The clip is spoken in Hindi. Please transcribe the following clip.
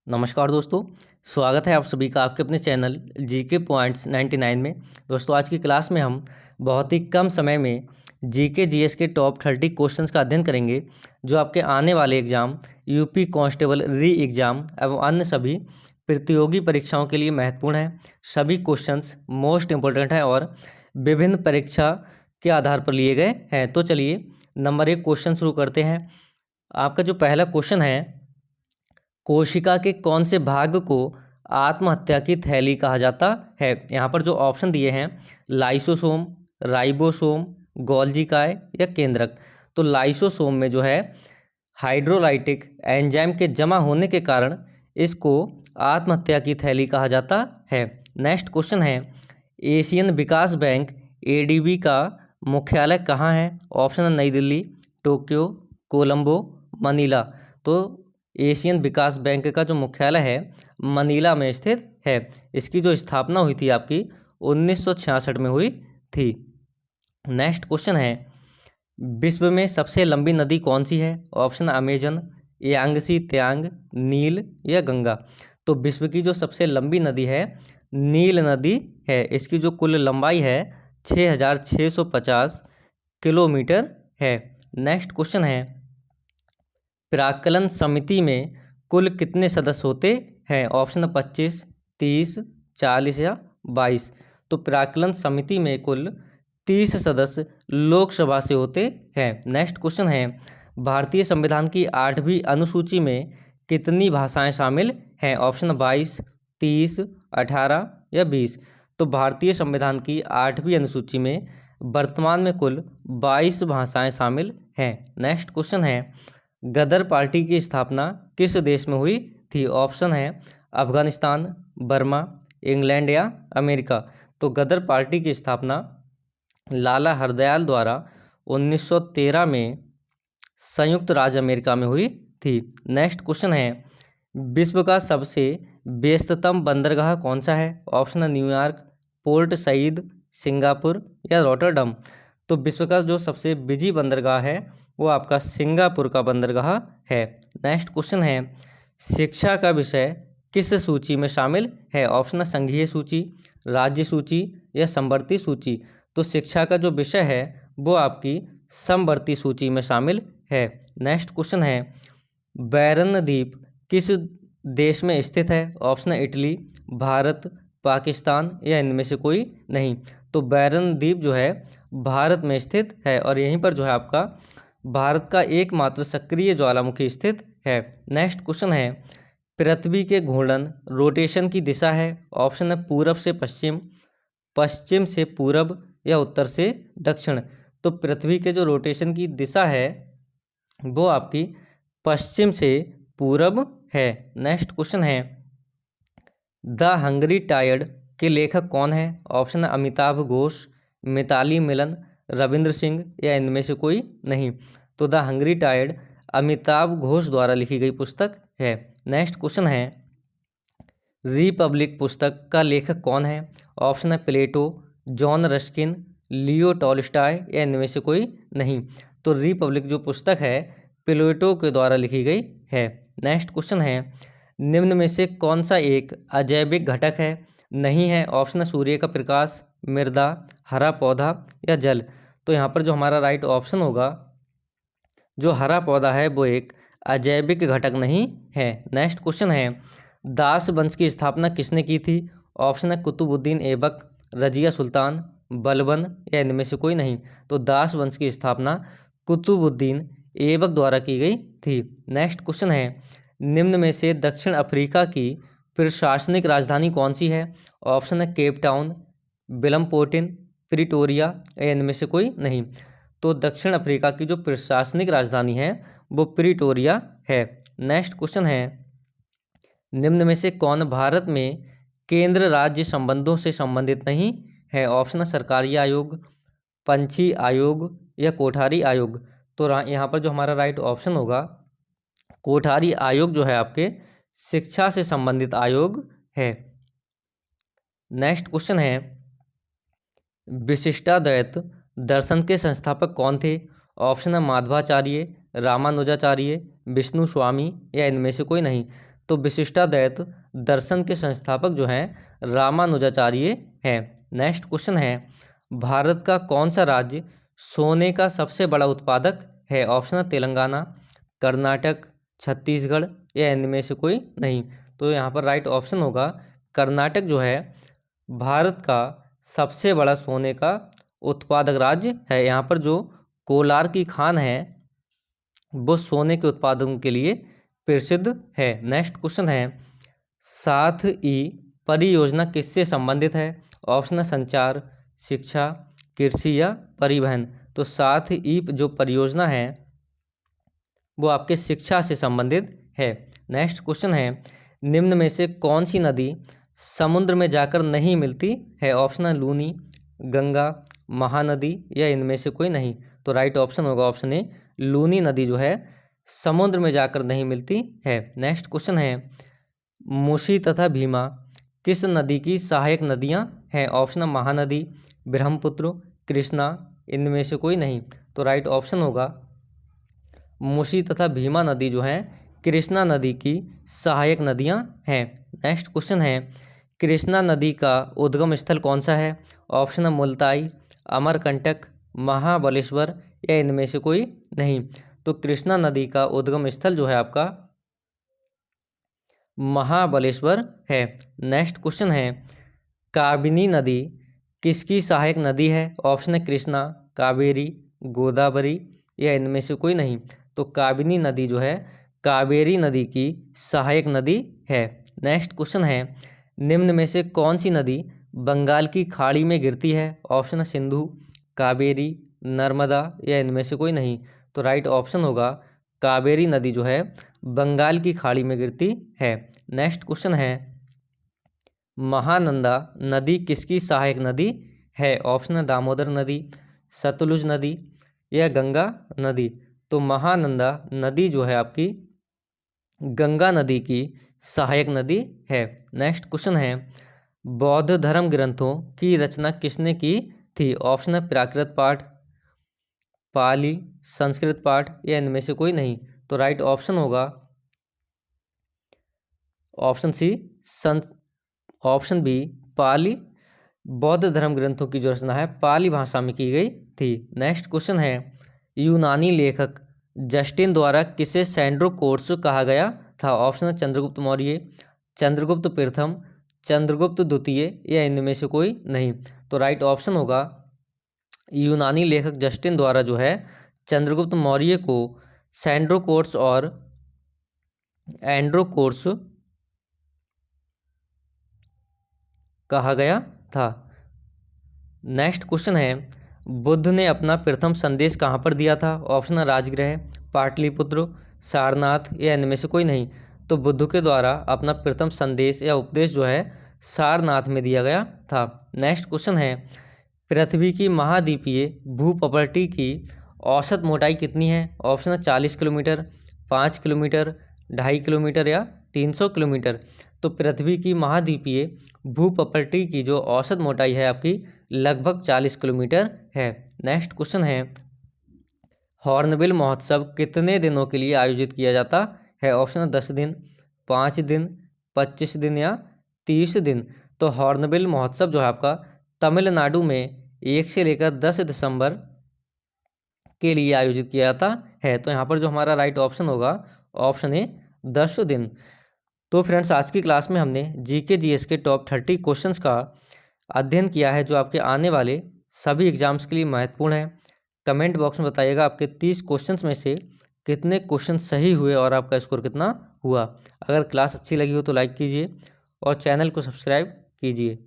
नमस्कार दोस्तों, स्वागत है आप सभी का आपके अपने चैनल जीके पॉइंट्स 99 में। दोस्तों आज की क्लास में हम बहुत ही कम समय में जीके जीएस के टॉप 30 क्वेश्चंस का अध्ययन करेंगे जो आपके आने वाले एग्जाम यूपी कांस्टेबल री एग्ज़ाम एवं अन्य सभी प्रतियोगी परीक्षाओं के लिए महत्वपूर्ण है। सभी क्वेश्चंस मोस्ट इम्पोर्टेंट है और विभिन्न परीक्षा के आधार पर लिए गए हैं। तो चलिए नंबर 1 क्वेश्चन शुरू करते हैं। आपका जो पहला क्वेश्चन है, कोशिका के कौन से भाग को आत्महत्या की थैली कहा जाता है। यहाँ पर जो ऑप्शन दिए हैं लाइसोसोम, राइबोसोम, गोल्जी काय या केंद्रक। तो लाइसोसोम में जो है हाइड्रोलाइटिक एंजाइम के जमा होने के कारण इसको आत्महत्या की थैली कहा जाता है। नेक्स्ट क्वेश्चन है, एशियन विकास बैंक एडीबी का मुख्यालय कहाँ है। ऑप्शन है नई दिल्ली, टोक्यो, कोलंबो, मनीला। तो एशियन विकास बैंक का जो मुख्यालय है मनीला में स्थित है। इसकी जो स्थापना हुई थी आपकी 1966 में हुई थी। नेक्स्ट क्वेश्चन है, विश्व में सबसे लंबी नदी कौन सी है। ऑप्शन अमेजन, यांगसी त्यांग, नील या गंगा। तो विश्व की जो सबसे लंबी नदी है नील नदी है। इसकी जो कुल लंबाई है 6650 किलोमीटर है। नेक्स्ट क्वेश्चन है, प्राक्कलन समिति में कुल कितने सदस्य होते हैं। ऑप्शन 25, 30, 40 या 22। तो प्राक्कलन समिति में कुल 30 सदस्य लोकसभा से होते हैं। नेक्स्ट क्वेश्चन है, भारतीय संविधान की 8वीं अनुसूची में कितनी भाषाएं शामिल हैं। ऑप्शन 22, 30, 18 या 20। तो भारतीय संविधान की 8वीं अनुसूची में वर्तमान में कुल 22 भाषाएं शामिल हैं। नेक्स्ट क्वेश्चन है, गदर पार्टी की स्थापना किस देश में हुई थी। ऑप्शन है अफगानिस्तान, बर्मा, इंग्लैंड या अमेरिका। तो गदर पार्टी की स्थापना लाला हरदयाल द्वारा 1913 में संयुक्त राज्य अमेरिका में हुई थी। नेक्स्ट क्वेश्चन है, विश्व का सबसे व्यस्ततम बंदरगाह कौन सा है। ऑप्शन है न्यूयॉर्क, पोर्ट सईद, सिंगापुर या रॉटरडम। तो विश्व का जो सबसे बिजी बंदरगाह है वो आपका सिंगापुर का बंदरगाह है। नेक्स्ट क्वेश्चन है, शिक्षा का विषय किस सूची में शामिल है। ऑप्शन है संघीय सूची, राज्य सूची या समवर्ती सूची। तो शिक्षा का जो विषय है वो आपकी समवर्ती सूची में शामिल है। नेक्स्ट क्वेश्चन है, बैरन द्वीप किस देश में स्थित है। ऑप्शन है इटली, भारत, पाकिस्तान या इनमें से कोई नहीं। तो बैरन द्वीप जो है भारत में स्थित है और यहीं पर जो है आपका भारत का एकमात्र सक्रिय ज्वालामुखी स्थित है। नेक्स्ट क्वेश्चन है, पृथ्वी के घूर्णन रोटेशन की दिशा है। ऑप्शन है पूरब से पश्चिम, पश्चिम से पूरब या उत्तर से दक्षिण। तो पृथ्वी के जो रोटेशन की दिशा है वो आपकी पश्चिम से पूरब है। नेक्स्ट क्वेश्चन है, द हंग्री टायर्ड के लेखक कौन है। ऑप्शन है अमिताभ घोष, मिताली मिलन, रविंद्र सिंह या इनमें से कोई नहीं। तो the hungry tired Amitabh Ghosh द्वारा लिखी गई पुस्तक है। नेक्स्ट क्वेश्चन है, रिपब्लिक पुस्तक का लेखक कौन है। ऑप्शन है प्लेटो, जॉन रस्किन, लियो टॉल्स्टॉय या इनमें से कोई नहीं। तो रिपब्लिक जो पुस्तक है प्लेटो के द्वारा लिखी गई है। नेक्स्ट क्वेश्चन है, निम्न में से कौन सा एक अजैविक घटक है। नहीं है। ऑप्शन है सूर्य का प्रकाश, मृदा, हरा पौधा या जल। तो यहाँ पर जो हमारा राइट ऑप्शन होगा, जो हरा पौधा है वो एक अजैविक घटक नहीं है। नेक्स्ट क्वेश्चन है, दास वंश की स्थापना किसने की थी। ऑप्शन है कुतुबुद्दीन ऐबक, रजिया सुल्तान, बलबन या इनमें से कोई नहीं। तो दास वंश की स्थापना कुतुबुद्दीन ऐबक द्वारा की गई थी। नेक्स्ट क्वेश्चन है, निम्न में से दक्षिण अफ्रीका की प्रशासनिक राजधानी कौन सी है। ऑप्शन है केप टाउन, विलमपोर्टिन, प्रिटोरिया या इनमें से कोई नहीं। तो दक्षिण अफ्रीका की जो प्रशासनिक राजधानी है वो प्रिटोरिया है। नेक्स्ट क्वेश्चन है, निम्न में से कौन भारत में केंद्र राज्य संबंधों से संबंधित नहीं है। ऑप्शन है सरकारी आयोग, पंछी आयोग या कोठारी आयोग। तो यहाँ पर जो हमारा राइट ऑप्शन होगा कोठारी आयोग जो है आपके शिक्षा से संबंधित आयोग है। नेक्स्ट क्वेश्चन है, विशिष्टाद्वैत दर्शन के संस्थापक कौन थे। ऑप्शन है माधवाचार्य, रामानुजाचार्य, विष्णु स्वामी या इनमें से कोई नहीं। तो विशिष्टाद्वैत दर्शन के संस्थापक जो हैं रामानुजाचार्य हैं। नेक्स्ट क्वेश्चन है, भारत का कौन सा राज्य सोने का सबसे बड़ा उत्पादक है? ऑप्शन है तेलंगाना, कर्नाटक, छत्तीसगढ़ या इनमें से कोई नहीं। तो यहाँ पर राइट ऑप्शन होगा कर्नाटक जो है भारत का सबसे बड़ा सोने का उत्पादक राज्य है। यहाँ पर जो कोलार की खान है वो सोने के उत्पादन के लिए प्रसिद्ध है। नेक्स्ट क्वेश्चन है, 7E परियोजना किससे संबंधित है? ऑप्शन है संचार, शिक्षा, कृषि या परिवहन। तो 7E जो परियोजना है वो आपके शिक्षा से संबंधित है। नेक्स्ट क्वेश्चन है, निम्न में से कौन सी नदी समुद्र में जाकर नहीं मिलती है? ऑप्शन है लूनी, गंगा, महानदी या इनमें से कोई नहीं। तो राइट ऑप्शन होगा ऑप्शन ए, लूनी नदी जो है समुद्र में जाकर नहीं मिलती है। नेक्स्ट क्वेश्चन है, मूसी तथा भीमा किस नदी की सहायक नदियां हैं? ऑप्शन महानदी, ब्रह्मपुत्र, कृष्णा, इनमें से कोई नहीं। तो राइट ऑप्शन होगा मूसी तथा भीमा नदी जो है कृष्णा नदी की सहायक नदियां हैं। नेक्स्ट क्वेश्चन है, कृष्णा नदी का उद्गम स्थल कौन सा है? ऑप्शन है मुल्ताई, अमरकंटक, महाबलेश्वर या इनमें से कोई नहीं। तो कृष्णा नदी का उद्गम स्थल जो है आपका महाबलेश्वर है। नेक्स्ट क्वेश्चन है, काबिनी नदी किसकी सहायक नदी है? ऑप्शन है कृष्णा, कावेरी, गोदावरी या इनमें से कोई नहीं। तो काबिनी नदी जो है कावेरी नदी की सहायक नदी है। नेक्स्ट क्वेश्चन है, निम्न में से कौन सी नदी बंगाल की खाड़ी में गिरती है? ऑप्शन है सिंधु, कावेरी, नर्मदा या इनमें से कोई नहीं। तो राइट ऑप्शन होगा कावेरी नदी जो है बंगाल की खाड़ी में गिरती है। नेक्स्ट क्वेश्चन है, महानंदा नदी किसकी सहायक नदी है? ऑप्शन है दामोदर नदी, सतलुज नदी या गंगा नदी। तो महानंदा नदी जो है आपकी गंगा नदी की सहायक नदी है। नेक्स्ट क्वेश्चन है, बौद्ध धर्म ग्रंथों की रचना किसने की थी? ऑप्शन है प्राकृत पाठ, पाली, संस्कृत पाठ या इनमें से कोई नहीं। तो राइट ऑप्शन होगा ऑप्शन सी, ऑप्शन बी, पाली। बौद्ध धर्म ग्रंथों की जो रचना है पाली भाषा में की गई थी। नेक्स्ट क्वेश्चन है, यूनानी लेखक जस्टिन द्वारा किसे सैंड्रोकोर्स कहा गया था? ऑप्शन है चंद्रगुप्त मौर्य, चंद्रगुप्त प्रथम, चंद्रगुप्त द्वितीय या इनमें से कोई नहीं। तो राइट ऑप्शन होगा यूनानी लेखक जस्टिन द्वारा जो है चंद्रगुप्त मौर्य को सैंड्रोकोर्स और एंड्रोकोर्स कहा गया था। नेक्स्ट क्वेश्चन है, बुद्ध ने अपना प्रथम संदेश कहाँ पर दिया था? ऑप्शन है राजगृह, पाटलिपुत्र, सारनाथ या इनमें से कोई नहीं। तो बुद्ध के द्वारा अपना प्रथम संदेश या उपदेश जो है सारनाथ में दिया गया था। नेक्स्ट क्वेश्चन है, पृथ्वी की महाद्वीपीय भूप्रकृति की औसत मोटाई कितनी है? ऑप्शन है 40 किलोमीटर, 5 किलोमीटर, 2.5 किलोमीटर या 300 किलोमीटर। तो पृथ्वी की महाद्वीपीय भूप्रकृति की जो औसत मोटाई है आपकी लगभग 40 किलोमीटर है। नेक्स्ट क्वेश्चन है, हॉर्नबिल महोत्सव कितने दिनों के लिए आयोजित किया जाता है? ऑप्शन है 10 दिन, 5 दिन, 25 दिन या 30 दिन। तो हॉर्नबिल महोत्सव जो है आपका तमिलनाडु में 1 से लेकर 10 दिसंबर के लिए आयोजित किया जाता है। तो यहाँ पर जो हमारा राइट ऑप्शन होगा ऑप्शन ए 10 दिन। तो फ्रेंड्स, आज की क्लास में हमने जीके जीएस के टॉप 30 क्वेश्चंस का अध्ययन किया है जो आपके आने वाले सभी एग्जाम्स के लिए महत्वपूर्ण है। कमेंट बॉक्स में बताइएगा आपके 30 क्वेश्चंस में से कितने क्वेश्चन सही हुए और आपका स्कोर कितना हुआ। अगर क्लास अच्छी लगी हो तो लाइक कीजिए और चैनल को सब्सक्राइब कीजिए।